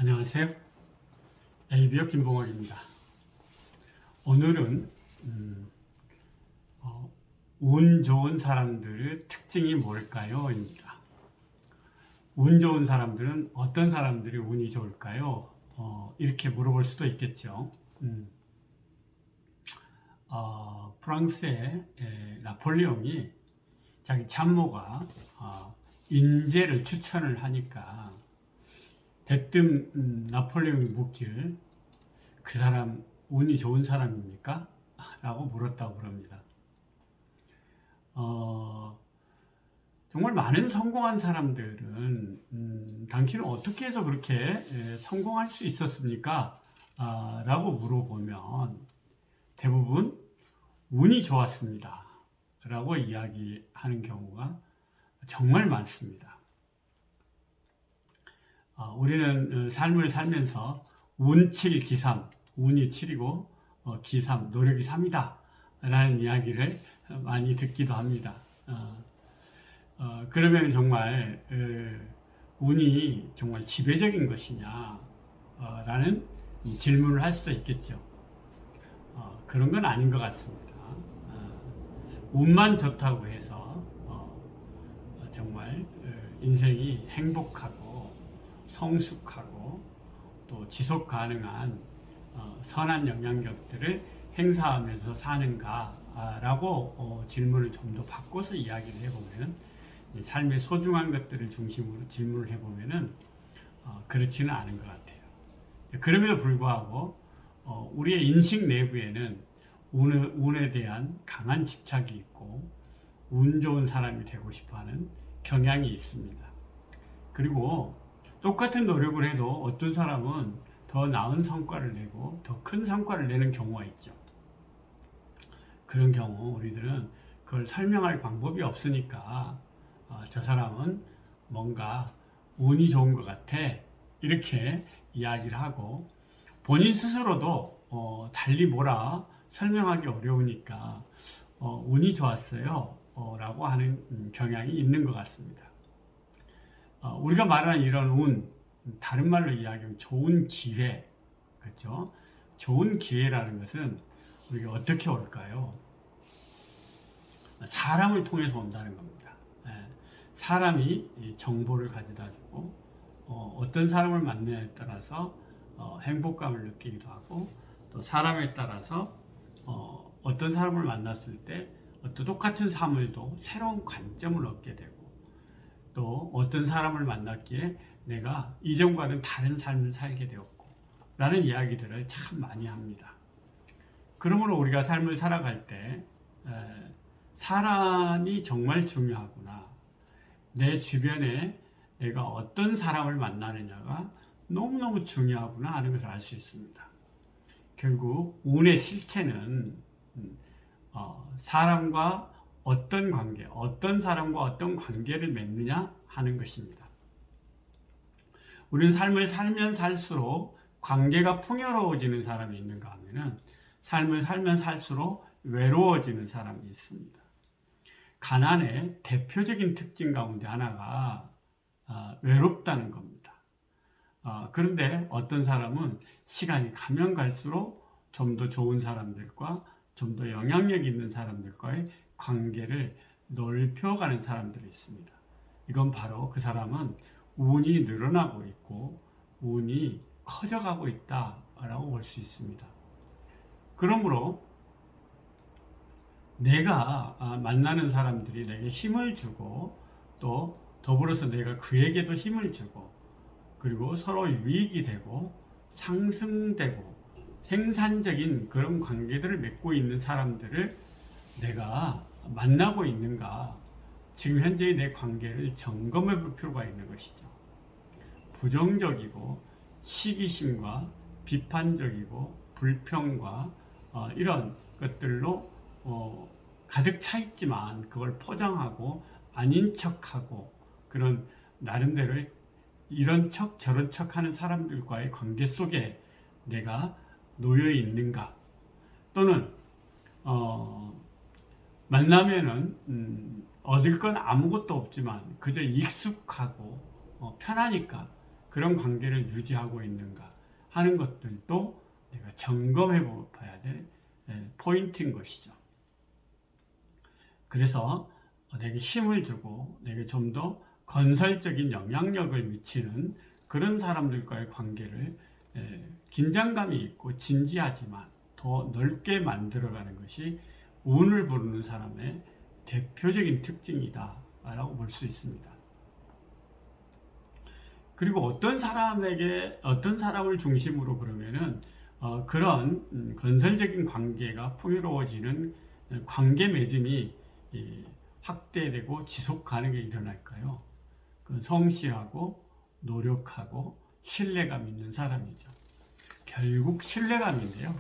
안녕하세요. ABO 김봉학입니다. 오늘은 운 좋은 사람들의 특징이 뭘까요? 입니다. 운 좋은 사람들은 어떤 사람들이 운이 좋을까요? 이렇게 물어볼 수도 있겠죠. 프랑스의 나폴레옹이 자기 참모가 인재를 추천을 하니까 대뜸 나폴레옹이 묻기를 그 사람 운이 좋은 사람입니까? 라고 물었다고 그럽니다. 정말 많은 성공한 사람들은 당신은 어떻게 해서 그렇게 성공할 수 있었습니까? 라고 물어보면 대부분 운이 좋았습니다. 라고 이야기하는 경우가 정말 많습니다. 우리는 삶을 살면서 운7 기삼, 운이 7이고 기삼, 노력이 3이다 라는 이야기를 많이 듣기도 합니다. 그러면 정말 운이 정말 지배적인 것이냐 라는 질문을 할 수도 있겠죠. 그런 건 아닌 것 같습니다. 운만 좋다고 해서 정말 인생이 행복하고 성숙하고 또 지속 가능한 선한 영향력들을 행사하면서 사는가라고 질문을 좀 더 바꿔서 이야기를 해보면 삶의 소중한 것들을 중심으로 질문을 해보면 그렇지는 않은 것 같아요. 그럼에도 불구하고 우리의 인식 내부에는 운에 대한 강한 집착이 있고 운 좋은 사람이 되고 싶어하는 경향이 있습니다. 그리고 똑같은 노력을 해도 어떤 사람은 더 나은 성과를 내고 더 큰 성과를 내는 경우가 있죠. 그런 경우 우리들은 그걸 설명할 방법이 없으니까 저 사람은 뭔가 운이 좋은 것 같아 이렇게 이야기를 하고 본인 스스로도 달리 뭐라 설명하기 어려우니까 운이 좋았어요 라고 하는 경향이 있는 것 같습니다. 우리가 말하는 이런 운, 다른 말로 이야기하면 좋은 기회, 그렇죠? 좋은 기회라는 것은 우리가 어떻게 올까요? 사람을 통해서 온다는 겁니다. 사람이 정보를 가져다 주고 어떤 사람을 만나냐에 따라서 행복감을 느끼기도 하고 또 사람에 따라서 어떤 사람을 만났을 때 어떤 똑같은 사물도 새로운 관점을 얻게 되고 또 어떤 사람을 만났기에 내가 이전과는 다른 삶을 살게 되었고 라는 이야기들을 참 많이 합니다. 그러므로 우리가 삶을 살아갈 때 사람이 정말 중요하구나. 내 주변에 내가 어떤 사람을 만나느냐가 너무너무 중요하구나 하는 것을 알 수 있습니다. 결국 운의 실체는 사람과 어떤 관계, 어떤 사람과 어떤 관계를 맺느냐 하는 것입니다. 우리는 삶을 살면 살수록 관계가 풍요로워지는 사람이 있는가 하면은 삶을 살면 살수록 외로워지는 사람이 있습니다. 가난의 대표적인 특징 가운데 하나가 외롭다는 겁니다. 그런데 어떤 사람은 시간이 가면 갈수록 좀 더 좋은 사람들과 좀 더 영향력 있는 사람들과의 관계를 넓혀가는 사람들이 있습니다. 이건 바로 그 사람은 운이 늘어나고 있고 운이 커져가고 있다라고 볼 수 있습니다. 그러므로 내가 만나는 사람들이 내게 힘을 주고 또 더불어서 내가 그에게도 힘을 주고 그리고 서로 유익이 되고 상승되고 생산적인 그런 관계들을 맺고 있는 사람들을 내가 만나고 있는가, 지금 현재의 내 관계를 점검해 볼 필요가 있는 것이죠. 부정적이고 시기심과 비판적이고 불평과 이런 것들로 가득 차 있지만 그걸 포장하고 아닌 척하고 그런 나름대로 이런 척 저런 척 하는 사람들과의 관계 속에 내가 놓여 있는가, 또는 만나면은 얻을 건 아무것도 없지만 그저 익숙하고 편하니까 그런 관계를 유지하고 있는가 하는 것들도 내가 점검해 봐야 될 포인트인 것이죠. 그래서 내게 힘을 주고 내게 좀 더 건설적인 영향력을 미치는 그런 사람들과의 관계를 긴장감이 있고 진지하지만 더 넓게 만들어가는 것이 운을 부르는 사람의 대표적인 특징이다 라고 볼 수 있습니다. 그리고 어떤 사람을 중심으로 그러면은 그런 건설적인 관계가 풍요로워지는 관계 맺음이 확대되고 지속 가능하게 일어날까요? 그 성실하고 노력하고 신뢰감 있는 사람이죠. 결국 신뢰감인데요.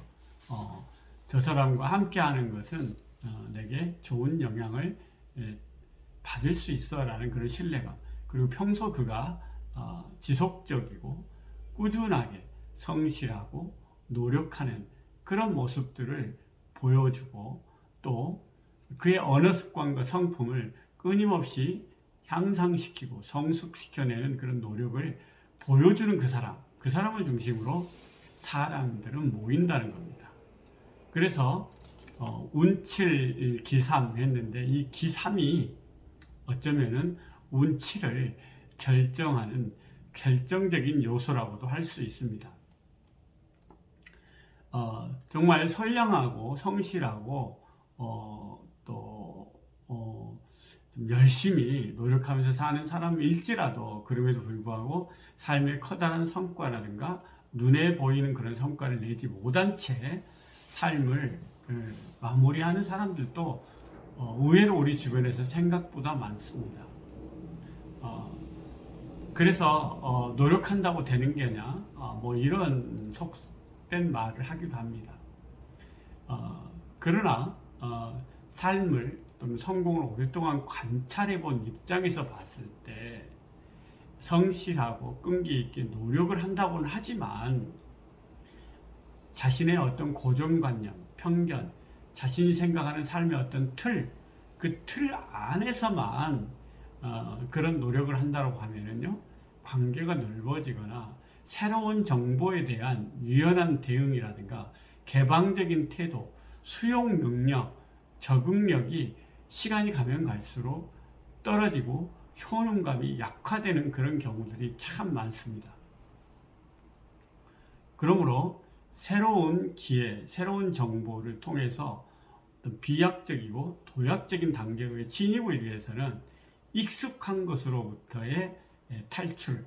저 사람과 함께하는 것은 내게 좋은 영향을 받을 수 있어라는 그런 신뢰감. 그리고 평소 그가 지속적이고 꾸준하게 성실하고 노력하는 그런 모습들을 보여주고 또 그의 언어 습관과 성품을 끊임없이 향상시키고 성숙시켜내는 그런 노력을 보여주는 그 사람을 중심으로 사람들은 모인다는 겁니다. 그래서 운7 기3 했는데 이 기3이 어쩌면은 운7을 결정하는 결정적인 요소라고도 할 수 있습니다. 정말 선량하고 성실하고 좀 열심히 노력하면서 사는 사람일지라도 그럼에도 불구하고 삶의 커다란 성과라든가 눈에 보이는 그런 성과를 내지 못한 채 삶을 마무리하는 사람들도 의외로 우리 주변에서 생각보다 많습니다. 그래서 노력한다고 되는 게냐 뭐 이런 속된 말을 하기도 합니다. 그러나 삶을 또는 성공을 오랫동안 관찰해 본 입장에서 봤을 때 성실하고 끈기 있게 노력을 한다고는 하지만 자신의 어떤 고정관념, 편견, 자신이 생각하는 삶의 어떤 그 틀 안에서만 그런 노력을 한다고 하면은요, 관계가 넓어지거나 새로운 정보에 대한 유연한 대응이라든가 개방적인 태도, 수용 능력, 적응력이 시간이 가면 갈수록 떨어지고 효능감이 약화되는 그런 경우들이 참 많습니다. 그러므로 새로운 기회, 새로운 정보를 통해서 비약적이고 도약적인 단계로의 진입을 위해서는 익숙한 것으로부터의 탈출,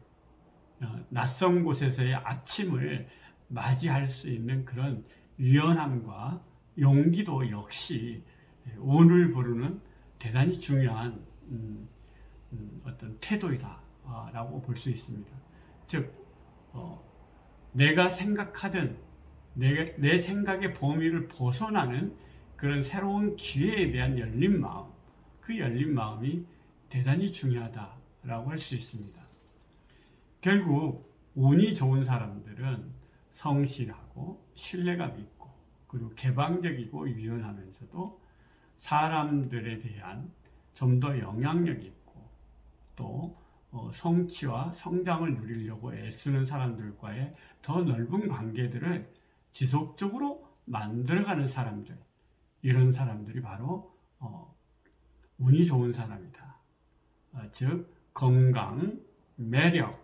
낯선 곳에서의 아침을 맞이할 수 있는 그런 유연함과 용기도 역시 운을 부르는 대단히 중요한 어떤 태도이다라고 볼 수 있습니다. 즉, 내가 생각하던 내 생각의 범위를 벗어나는 그런 새로운 기회에 대한 열린 마음, 그 열린 마음이 대단히 중요하다라고 할 수 있습니다. 결국 운이 좋은 사람들은 성실하고 신뢰감 있고 그리고 개방적이고 유연하면서도 사람들에 대한 좀 더 영향력 있고 또 성취와 성장을 누리려고 애쓰는 사람들과의 더 넓은 관계들을 지속적으로 만들어가는 사람들, 이런 사람들이 바로 운이 좋은 사람이다. 즉 건강, 매력,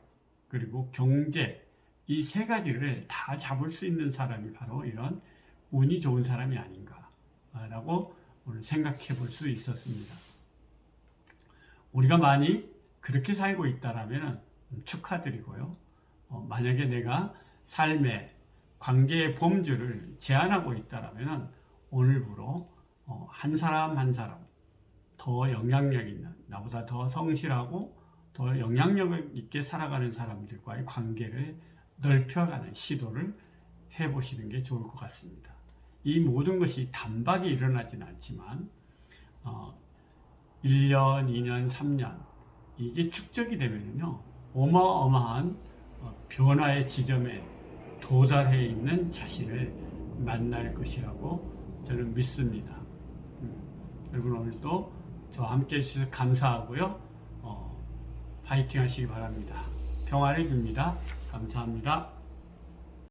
그리고 경제, 이 세 가지를 다 잡을 수 있는 사람이 바로 이런 운이 좋은 사람이 아닌가라고 오늘 생각해 볼 수 있었습니다. 우리가 많이 그렇게 살고 있다라면 축하드리고요. 만약에 내가 삶의 관계의 범주를 제한하고 있다라면 오늘부로 한 사람 한 사람 더 영향력 있는, 나보다 더 성실하고 더 영향력을 있게 살아가는 사람들과의 관계를 넓혀가는 시도를 해보시는 게 좋을 것 같습니다. 이 모든 것이 단박에 일어나지는 않지만 1년, 2년, 3년 이게 축적이 되면요 어마어마한 변화의 지점에 도달해 있는 자신을 만날 것이라고 저는 믿습니다. 여러분 오늘도 저와 함께 해주셔서 감사하고요. 파이팅 하시기 바랍니다. 평화를 빕니다. 감사합니다.